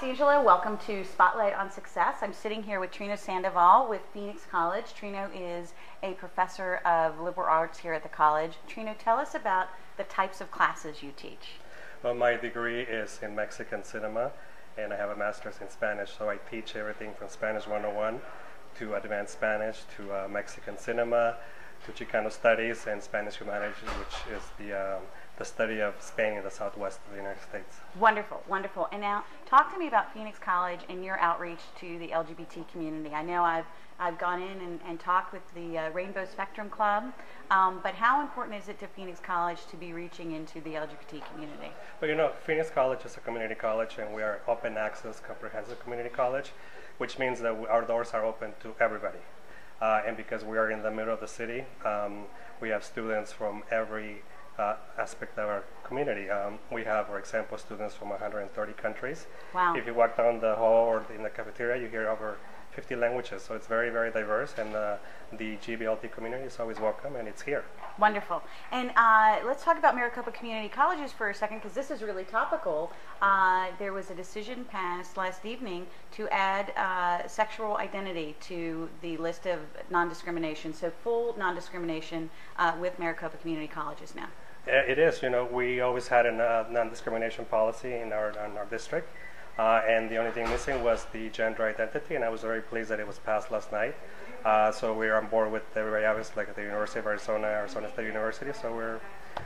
it's Angela. Welcome to Spotlight on Success. I'm sitting here with Trino Sandoval with Phoenix College. Trino is a professor of liberal arts here at the college. Trino, tell us about the types of classes you teach. Well, my degree is in Mexican cinema, and I have a master's in Spanish, so I teach everything from Spanish 101 to advanced Spanish to Mexican cinema to Chicano studies and Spanish humanities, which is the study of Spain in the southwest of the United States. Wonderful, wonderful. And now, talk to me about Phoenix College and your outreach to the LGBT community. I know I've gone in and talked with the Rainbow Spectrum Club, but how important is it to Phoenix College to be reaching into the LGBT community? Well, you know, Phoenix College is a community college, and we are open access, comprehensive community college, which means that our doors are open to everybody. And because we are in the middle of the city, we have students from every aspect of our community. We have, for example, students from 130 countries. Wow. If you walk down the hall or in the cafeteria, you hear over 50 languages, so it's very, very diverse, and the GBLT community is always welcome, and it's here. Wonderful. And let's talk about Maricopa Community Colleges for a second, because this is really topical. There was a decision passed last evening to add sexual identity to the list of non-discrimination, so full non-discrimination with Maricopa Community Colleges now. It is. You know, we always had a non-discrimination policy in our district. And the only thing missing was the gender identity, and I was very pleased that it was passed last night. So we're on board with everybody else, like at the University of Arizona State University. So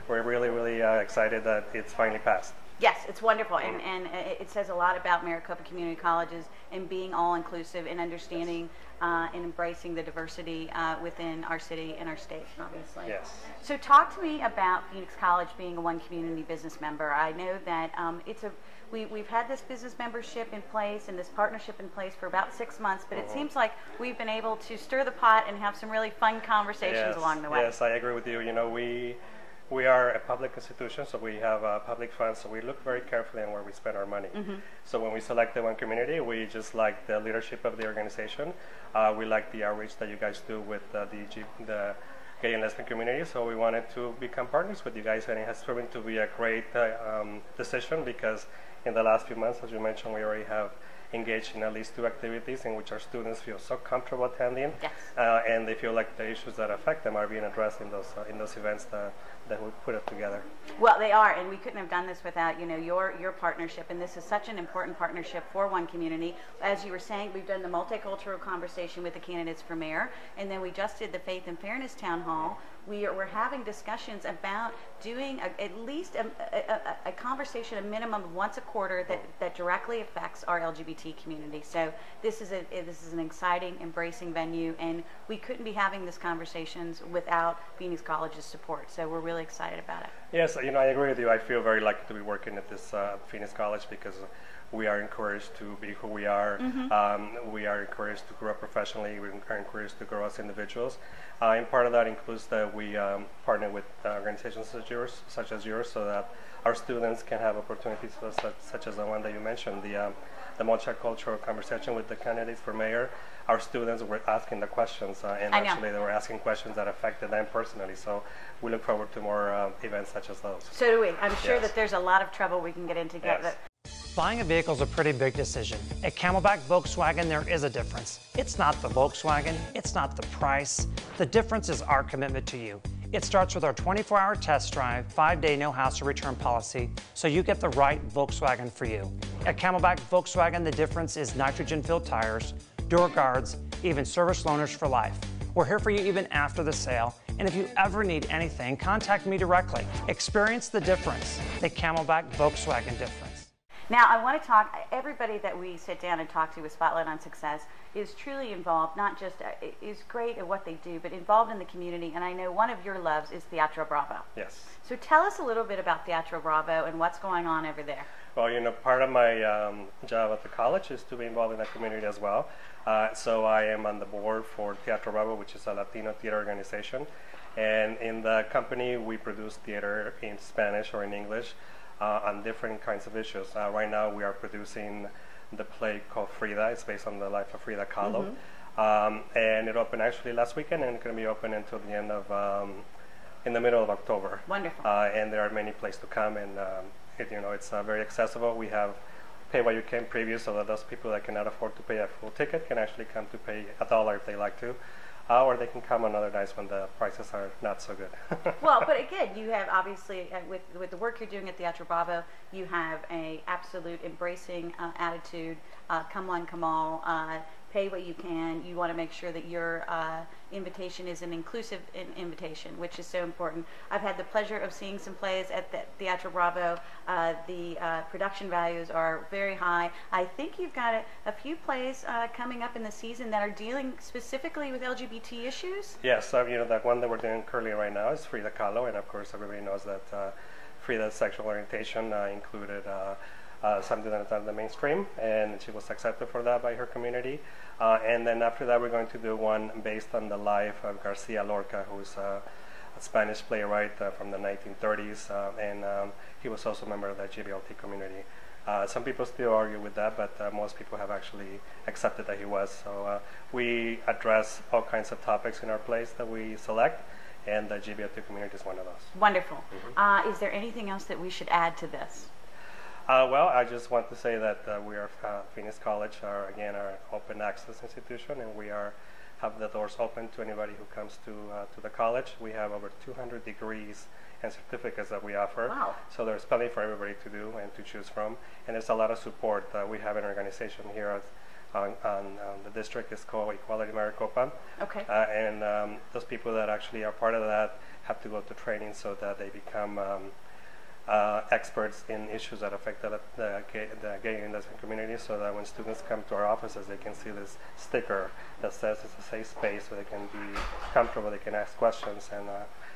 we're really, really excited that it's finally passed. Yes, it's wonderful, and it says a lot about Maricopa Community Colleges and being all-inclusive and understanding and embracing the diversity within our city and our state, obviously. Yes. So talk to me about Phoenix College being a One Community business member. I know that we've had this business membership in place and this partnership in place for about 6 months, but it seems like we've been able to stir the pot and have some really fun conversations along the way. Yes, I agree with you. You know, we are a public institution, so we have public funds, so we look very carefully on where we spend our money. So when we select the One Community, we just like the leadership of the organization. We like the outreach that you guys do with the gay and lesbian community, so we wanted to become partners with you guys, and it has proven to be a great decision, because in the last few months, as you mentioned, we already have engaged in at least 2 activities in which our students feel so comfortable attending, and they feel like the issues that affect them are being addressed in those events that we put it together. Well, they are, and we couldn't have done this without your partnership, and this is such an important partnership for One Community. As you were saying, we've done the multicultural conversation with the candidates for mayor, and then we just did the Faith and Fairness Town Hall. We're having discussions about doing at least a conversation, a minimum of once a quarter, that directly affects our LGBT community. So this is an exciting, embracing venue, and we couldn't be having these conversations without Phoenix College's support. So we're really excited about it. Yes, you know, I agree with you. I feel very lucky to be working at this Phoenix College, because we are encouraged to be who we are. We are encouraged to grow professionally. We are encouraged to grow as individuals. And part of that includes that we partner with organizations such as yours, so that our students can have opportunities such as the one that you mentioned, the multicultural conversation with the candidates for mayor. Our students were asking the questions, and actually they were asking questions that affected them personally. So we look forward to more events such as those. So do we. I'm sure that there's a lot of trouble we can get into together. Buying a vehicle is a pretty big decision. At Camelback Volkswagen, there is a difference. It's not the Volkswagen, it's not the price. The difference is our commitment to you. It starts with our 24-hour test drive, 5-day no-hassle return policy, so you get the right Volkswagen for you. At Camelback Volkswagen, the difference is nitrogen-filled tires, door guards, even service loaners for life. We're here for you even after the sale, and if you ever need anything, contact me directly. Experience the difference, the Camelback Volkswagen difference. Now, I want to talk, everybody that we sit down and talk to with Spotlight on Success is truly involved, not just, is great at what they do, but involved in the community. And I know one of your loves is Teatro Bravo. Yes. So tell us a little bit about Teatro Bravo and what's going on over there. Well, you know, part of my job at the college is to be involved in the community as well. So I am on the board for Teatro Bravo, which is a Latino theater organization. And in the company, we produce theater in Spanish or in English on different kinds of issues. Right now, we are producing the play called Frida. It's based on the life of Frida Kahlo. And it opened actually last weekend, and it's going to be open until the end of, in the middle of October. Wonderful. And there are many places to come, and it's very accessible. We have pay what you came previous, so that those people that cannot afford to pay a full ticket can actually come to pay $1 if they like to. Or they can come on other nights when the prices are not so good. Well, but again, you have obviously, with the work you're doing at Teatro Bravo, you have a absolute embracing attitude, come one, come all, pay what you can. You want to make sure that your invitation is an inclusive invitation, which is so important. I've had the pleasure of seeing some plays at the Teatro Bravo. The production values are very high. I think you've got a few plays coming up in the season that are dealing specifically with LGBT issues. Yes, you know, that one that we're doing currently right now is Frida Kahlo, and of course everybody knows that Frida's sexual orientation included something that's not in the mainstream, and she was accepted for that by her community. And then after that, we're going to do one based on the life of Garcia Lorca, who's a Spanish playwright from the 1930s, and he was also a member of the LGBT community. Some people still argue with that, but most people have actually accepted that he was. So we address all kinds of topics in our plays that we select, and the LGBT community is one of those. Wonderful. Mm-hmm. Is there anything else that we should add to this? Well, I just want to say that we are Phoenix College, our open access institution, and we have the doors open to anybody who comes to the college. We have over 200 degrees and certificates that we offer. Wow. So there's plenty for everybody to do and to choose from, and there's a lot of support. We have an organization here on the district. It's called Equality Maricopa. Okay. And those people that actually are part of that have to go to training so that they become experts in issues that affect the gay and lesbian community, so that when students come to our offices, they can see this sticker that says it's a safe space where they can be comfortable, they can ask questions, and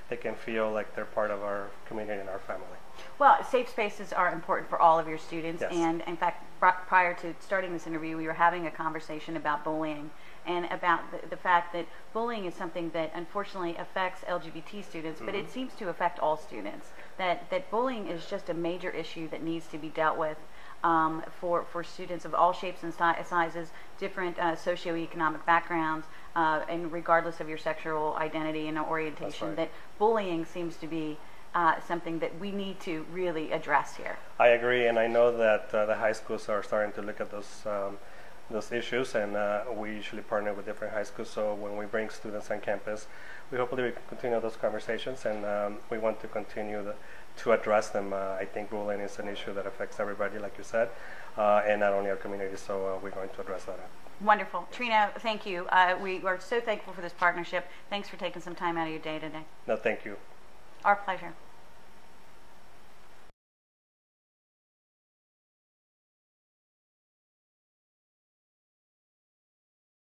they can feel like they're part of our community and our family. Well, safe spaces are important for all of your students, yes. And in fact, prior to starting this interview, we were having a conversation about bullying and about the fact that bullying is something that unfortunately affects LGBT students, but it seems to affect all students. That bullying is just a major issue that needs to be dealt with for students of all shapes and sizes, different socioeconomic backgrounds, and regardless of your sexual identity and orientation. Right. That bullying seems to be something that we need to really address here. I agree, and I know that the high schools are starting to look at those issues, and we usually partner with different high schools, so when we bring students on campus, hopefully we can continue those conversations, and we want to continue to address them. I think bullying is an issue that affects everybody, like you said, and not only our community, so we're going to address that. Wonderful. Trino, thank you. We are so thankful for this partnership. Thanks for taking some time out of your day today. No, thank you. Our pleasure.